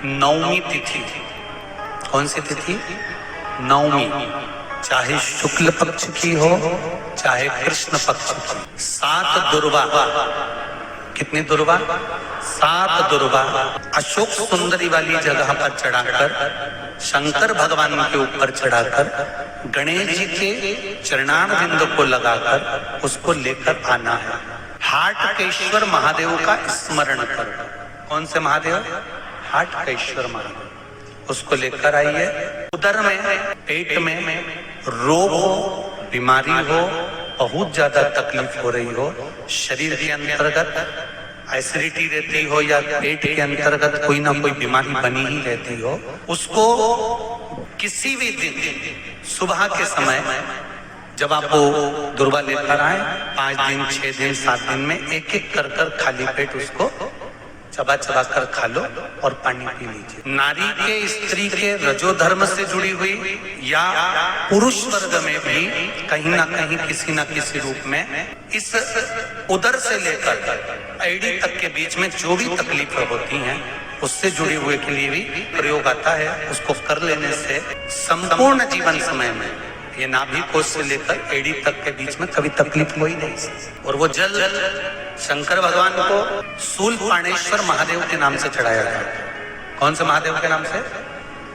नवमी तिथि थी। कौन सी तिथि? नवमी। चाहे शुक्ल पक्ष की हो चाहे कृष्ण पक्ष की। 7 दुर्वा। कितनी दुर्वा? 7 दुर्वा अशोक सुंदरी वाली जगह पर चढ़ाकर, शंकर भगवान के ऊपर चढ़ाकर, गणेश जी के चरणारविंद को लगाकर उसको लेकर आना है। हाटकेश्वर महादेव का स्मरण कर। कौन से महादेव? हाटकेश्वर महादेव। उसको लेकर आइए। उदर में, पेट में रोग हो, बीमारी हो, बहुत ज्यादा तकलीफ हो रही हो, शरीर के अंतर्गत एसिडिटी रहती हो या पेट के अंतर्गत कोई ना कोई बीमारी बनी ही रहती हो, उसको किसी भी दिन सुबह के समय जब आप वो दुर्वा लेकर आए, 5 दिन, 6 दिन, 7 दिन में एक एक कर खाली पेट उसको चबा चबा कर खा लो और पानी पी लीजिए। नारी के, स्त्री के रजोधर्म से जुड़ी हुई या पुरुष वर्ग में भी कहीं ना कहीं किसी न किसी रूप में इस उदर से लेकर एड़ी तक के बीच में जो भी तकलीफें होती हैं उससे जुड़े हुए के लिए भी प्रयोग आता है। उसको कर लेने से संपूर्ण जीवन समय में ये नाभि कोश से लेकर एड़ी तक के बीच में कभी तकलीफ हो ही नहीं। और वो जल शंकर भगवान को शूलपाणेश्वर महादेव के नाम से चढ़ाया गया। कौन से महादेव के नाम से?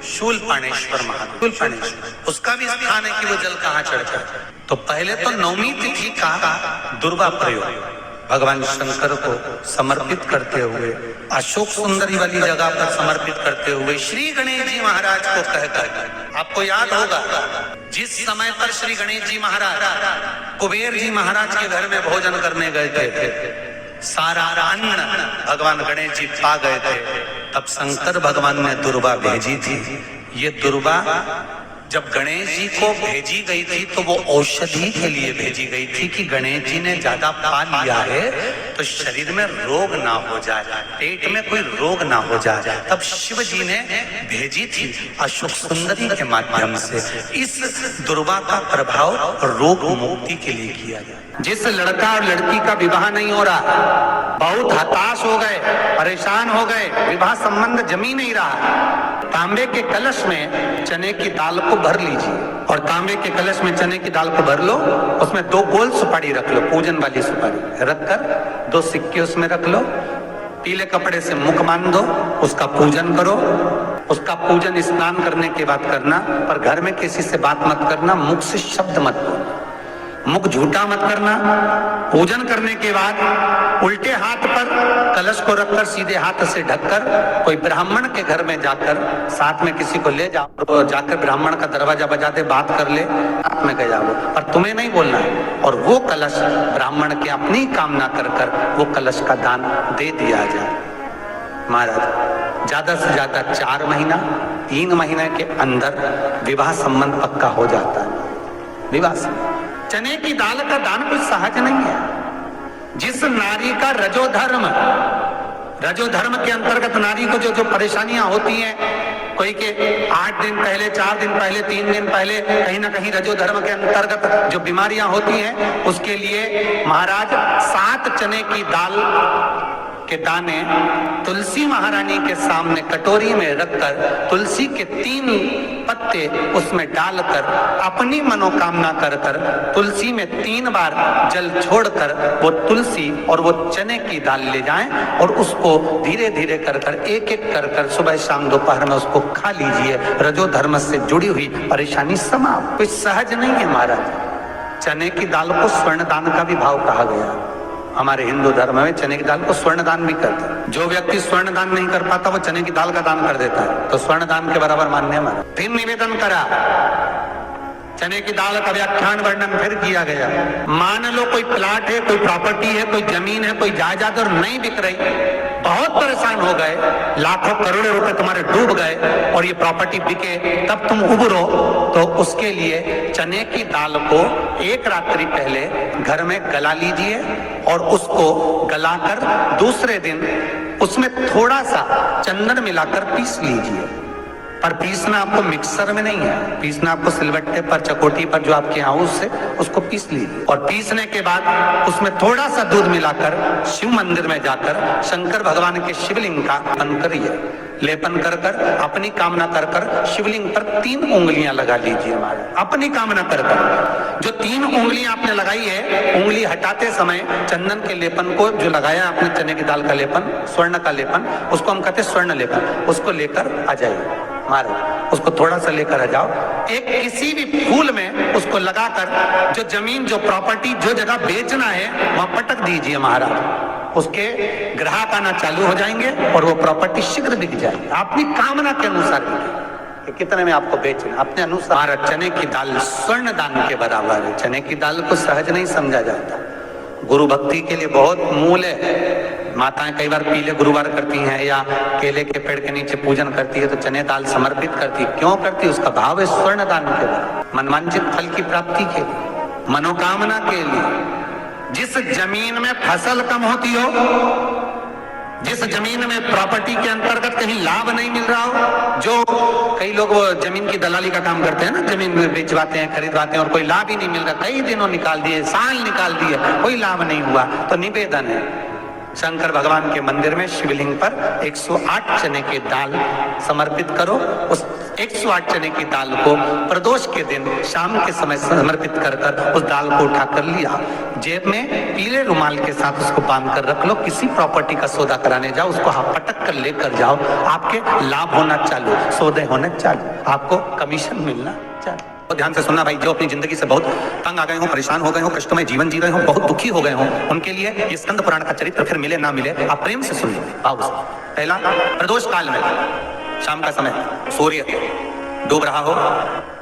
शूलपाणेश्वर महादेव। शूलपाणेश्वर उसका भी स्थान है कि वो जल कहाँ चढ़ता है। तो पहले तो नवमी तिथि का दुर्वा प्रयोग भगवान शंकर को समर्पित करते हुए, अशोक सुंदरी वाली जगह पर समर्पित करते हुए श्री गणेश जी महाराज को कहकर, आपको याद होगा जिस समय पर श्री गणेश जी महाराज कुबेर जी महाराज के घर में भोजन करने गए थे, सारा अन्न भगवान गणेश जी पा गए थे, तब शंकर भगवान ने दुर्वा भेजी थी। ये दुर्वा जब गणेश जी को भेजी गई थी तो वो औषधि के लिए भेजी गई थी कि गणेश जी ने ज्यादा पा लिया है तो शरीर में रोग ना हो जाए, पेट में कोई रोग ना हो जाए। तब शिव जी ने भेजी थी अशोक सुंदरी के माध्यम से। इस दुर्वा का प्रभाव रोग मुक्ति के लिए किया गया। जिस लड़का और लड़की का विवाह नहीं हो रहा, बहुत हताश हो गए, परेशान हो गए, विवाह संबंध जमी नहीं रहा, तांबे के कलश में चने की दाल को भर लीजिए और तांबे के कलश में चने की दाल को भर लो, उसमें 2 गोल सुपारी रख लो, पूजन वाली सुपारी रखकर 2 सिक्के उसमें रख लो, पीले कपड़े से मुख बांध दो, उसका पूजन करो। उसका पूजन स्नान करने के बाद करना, पर घर में किसी से बात मत करना, मुख से शब्द मत बोलना, मुख झूठा मत करना। पूजन करने के बाद उल्टे हाथ पर कलश को रखकर सीधे हाथ से ढककर कोई ब्राह्मण के घर में जाकर, साथ में किसी को ले जाओ, जाकर ब्राह्मण का दरवाजा बजा दे, बात कर ले, हाथ में गया वो, पर तुम्हें नहीं बोलना है। और वो कलश ब्राह्मण के अपनी कामना कर कर वो कलश का दान दे दिया जाए। महाराज ज्यादा से ज्यादा 4 महीना 3 महीने के अंदर विवाह संबंध पक्का हो जाता है। विवाह संबंध चने की दाल का दान कुछ सहज नहीं है। जिस नारी का रजोधर्म के अंतर्गत नारी को जो परेशानियां होती हैं, कोई के 8 दिन पहले, 4 दिन पहले, 3 दिन पहले कहीं ना कहीं रजोधर्म के अंतर्गत जो बीमारियां होती हैं, उसके लिए महाराज 7 चने की दाल के दाने तुलसी महारानी के सामने कटोरी में रखकर तुलसी के 3 पत्ते उसमें डालकर अपनी मनोकामना कर कर तुलसी में 3 बार जल छोड़कर वो तुलसी और वो चने की दाल ले जाएं और उसको धीरे धीरे कर कर एक एक कर कर सुबह शाम दोपहर में उसको खा लीजिए। रजोधर्म से जुड़ी हुई परेशानी समाप्त। कुछ सहज नहीं है महाराज। चने की दाल को स्वर्ण दान का भी भाव कहा गया। हमारे हिंदू धर्म में चने की दाल को स्वर्ण दान भी करते हैं। जो व्यक्ति स्वर्ण दान नहीं कर पाता वो चने की दाल का दान कर देता है, तो स्वर्ण दान के बराबर मान्य हमारा। फिर निवेदन करा, चने की दाल का व्याख्यान वर्णन फिर किया गया। मान लो कोई प्लाट है, कोई प्रॉपर्टी है, कोई जमीन है, कोई जायदाद और नहीं बिक रही, बहुत परेशान हो गए, लाखों करोड़ों रुपए तुम्हारे डूब गए और ये प्रॉपर्टी बिके, तब तुम उबरो, तो उसके लिए चने की दाल को 1 रात्रि पहले घर में गला लीजिए और उसको गलाकर दूसरे दिन उसमें थोड़ा सा चंदन मिलाकर पीस लीजिए। पर पीसना आपको मिक्सर में नहीं है, पीसना आपको सिलबट्टे पर, चकोटी पर, जो आपके यहाँ उससे उसको पीस लीजिए। और पीसने के बाद उसमें थोड़ा सा दूध मिलाकर शिव मंदिर में जाकर शंकर भगवान के शिवलिंग का अर्पण करिए। लेपन कर कर अपनी कामना कर कर शिवलिंग पर 3 उंगलियां लगा लीजिए महाराज, अपनी कामना कर कर। जो 3 उंगलियां आपने लगाई है, उंगली हटाते समय चंदन के लेपन को जो लगाया आपने, चने की दाल का लेपन, स्वर्ण का लेपन, उसको हम कहते हैं स्वर्ण लेपन, उसको लेकर आ जाइए महाराज, उसको थोड़ा सा लेकर आ जाओ। एक किसी भी फूल में उसको लगाकर जो जमीन, जो प्रॉपर्टी, जो जगह बेचना है वहां पटक दीजिए महाराज। उसके ग्राहक आना चालू हो जाएंगे और वो प्रॉपर्टी शीघ्र बिक जाएगी, अपनी कामना के अनुसार बिकेगी। कितने में आपको बेचना, अपने अनुसार। चने की दाल स्वर्ण दान के बराबर है। चने की दाल को सहज नहीं समझा जाता, गुरु भक्ति के लिए बहुत मूल है। माताएं कई बार पीले गुरुवार करती हैं या केले के पेड़ के नीचे पूजन करती है तो चने दाल समर्पित करती है। क्यों करती है? उसका भाव है स्वर्ण दान के बराबर, मनवांछित फल की प्राप्ति के लिए, मनोकामना के लिए। जिस जमीन में फसल कम होती हो, जिस जमीन में प्रॉपर्टी के अंतर्गत कहीं लाभ नहीं मिल रहा हो, जो कई लोग वो जमीन की दलाली का काम करते हैं ना, जमीन बेचवाते हैं, खरीदवाते हैं और कोई लाभ ही नहीं मिल रहा, कई दिनों निकाल दिए, साल निकाल दिए, कोई लाभ नहीं हुआ, तो निवेदन है शंकर भगवान के मंदिर में शिवलिंग पर 108 चने की दाल समर्पित करो। उस 108 चने की दाल को प्रदोष के दिन शाम के समय समर्पित कर कर उस दाल को उठाकर लिया, जेब में पीले रुमाल के साथ उसको बांध कर रख लो। किसी प्रॉपर्टी का सौदा कराने जाओ, उसको पटक कर लेकर जाओ, आपके लाभ होना चालू, सौदे होने चालू, आपको कमीशन मिलना चालू। तो ध्यान से सुनना भाई, जो अपनी जिंदगी से बहुत तंग आ गए हो, परेशान हो गए हो, कष्टमय जीवन जी रहे हो, बहुत दुखी हो गए हो, उनके लिए ये स्कंद पुराण का चरित्र फिर मिले ना मिले, आप प्रेम से सुन लो। भाव से पहला, प्रदोष काल में शाम का समय सूर्य डूब रहा हो,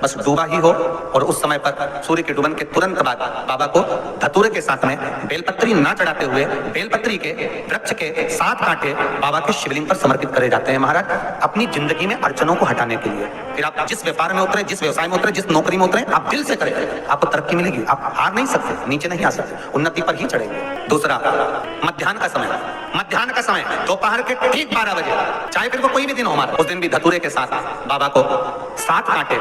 बस डूबा ही हो, और उस समय पर सूर्य के डूबन के तुरंत बाद बाबा को धतूरे के साथ में बेलपत्री ना चढ़ाते हुए बेलपत्री के वृक्ष के 7 कांटे बाबा के शिवलिंग पर समर्पित करे जाते हैं महाराज, अपनी जिंदगी में अड़चनों को हटाने के लिए। फिर आप जिस व्यापार में उतरे, जिस व्यवसाय में उतरे, जिस नौकरी में उतरे, आप दिल से करें, आपको तरक्की मिलेगी, आप हार नहीं सकते, नीचे नहीं आ सकते, उन्नति पर ही चढ़ेंगे। दूसरा, मध्याह्न का समय, मध्याह्न का समय दोपहर के ठीक 12 बजे, चाहे फिर वो कोई भी दिन हो हमारा, उस दिन भी धतूरे के साथ बाबा को 7 कांटे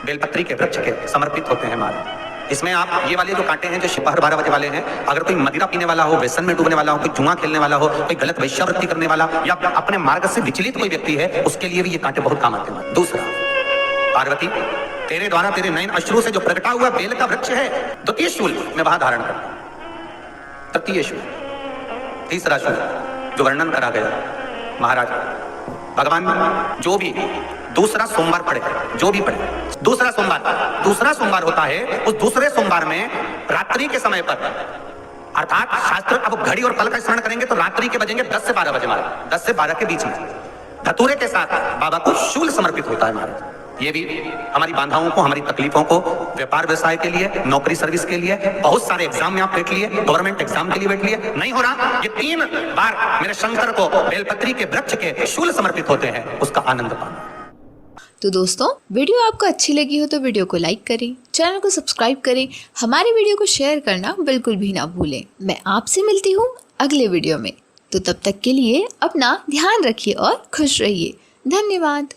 बेलपत्री के वृक्ष के समर्पित होते हैं महाराज। इसमें आप ये वाले जो कांटे हैं जो दोपहर 12 बजे वाले हैं, अगर कोई मदिरा पीने वाला हो, व्यसन में डूबने वाला हो, कोई जुआ खेलने वाला हो, कोई गलत वेश्यावृत्ति करने वाला या अपने मार्ग से विचलित कोई व्यक्ति है, उसके लिए भी ये कांटे बहुत काम आते हैं। दूसरा, पार्वती तेरे द्वारा तेरे नयन अश्रु से जो प्रगटा हुआ बेल का वृक्ष है, द्वितीय शूल मैं वहां धारण करता हूं, तृतीय शूल, तीसरा शूल जो वर्णन करा गया महाराज। भगवान जो भी दूसरा सोमवार पड़े, जो भी पड़े, दूसरा सोमवार होता है, उस दूसरे सोमवार में रात्रि के समय पर, अर्थात शास्त्र अब घड़ी और पल का स्मरण करेंगे तो रात्रि के बजेंगे 10 से 12 बजे महाराज, 10 से 12 के बीच में धतूरे के साथ बाबा को शूल समर्पित होता है महाराज। ये भी हमारी बाधाओं को, हमारी तकलीफों को, व्यापार व्यवसाय के लिए, नौकरी सर्विस के लिए, बहुत सारे एग्जाम में आप बैठ लिए, गवर्नमेंट एग्जाम के लिए बैठ लिए, नहीं हो रहा, ये 3 बार मेरे शंकर को बेलपत्री के वृक्ष के शूल समर्पित होते हैं, उसका आनंद पाना। तो दोस्तों, वीडियो आपको अच्छी लगी हो तो वीडियो को लाइक करें, चैनल को सब्सक्राइब करें, हमारी वीडियो को शेयर करना बिल्कुल भी ना भूलें। मैं आपसे मिलती हूँ अगले वीडियो में, तो तब तक के लिए अपना ध्यान रखिए और खुश रहिए। धन्यवाद।